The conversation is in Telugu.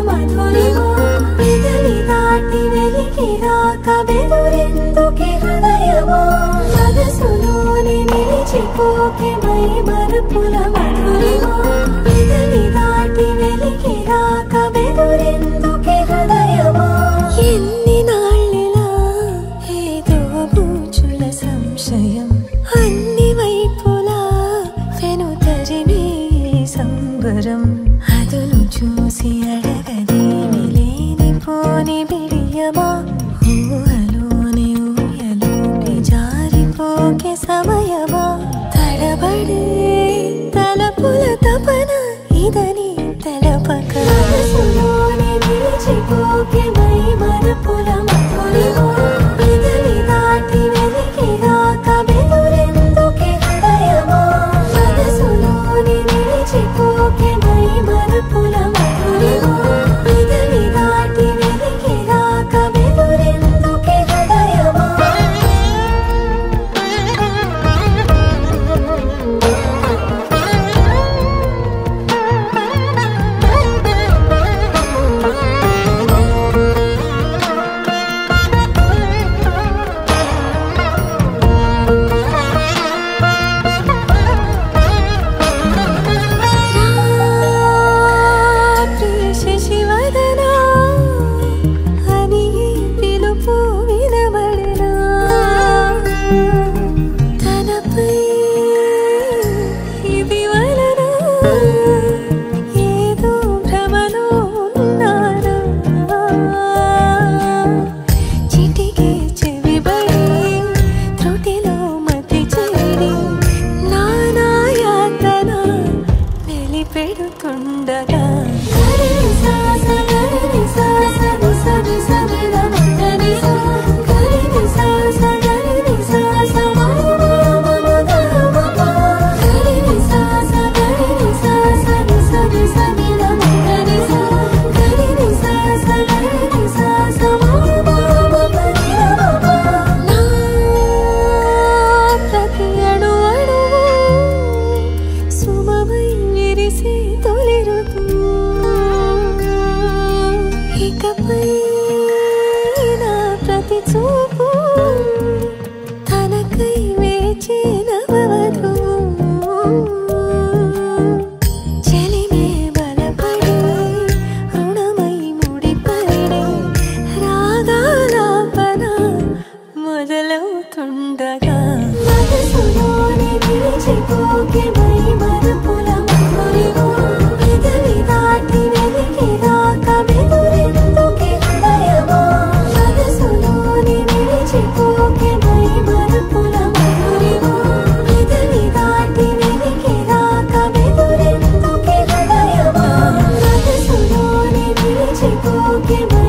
మధురిమా పెదవి దాటి వెలికి రాక బెదురెందుకే హృదయమా మనసులోని నిలిచిపోకే మై మరుపుల మధురిమా పెదవి దాటి వెలికి రాక బెదురెందుకే హృదయమా ఎన్ని నాళ్ళిలా ఏదో బూచుల సంశయం అన్ని వైపులా వెనుతరిమే సంబరం అదును చూసి అడగదేమి లేనిపోని బిడియమా ఊహలోని ఊయలోకి జారిపోకే సమయమా తడబడే తలపుల తపన ఇదని తెలపక మనసులోని నిలిచిపోకే మై మరుపుల మధురిమా పెదవి దాటి వెలికి రాక బెదురెందుకే హృదయమా మనసులోని నిలిచిపోకే మై మరుపుల మధురిమా పెదవి దాటి వెలికి రాక బెదురెందుకే హృదయమా పెడుతుండగా ప్రతి చూపు తనకై వేచి నవవధు చెలిమే బలపడి రుణమై ముడిపడి రాగాలాపన మొదలవుతుండగా మనసులోని నిలిచిపోకే మై మరుపుల మధురిమా పెదవి దాటి వెలికి రాక బెదురెందుకే హృదయమా మనసులోని నిలిచిపోకే మై మరుపుల మధురిమా పెదవి దాటి వెలికి రాక బెదురెందుకే హృదయమా మనసులోని నిలిచిపోకే మై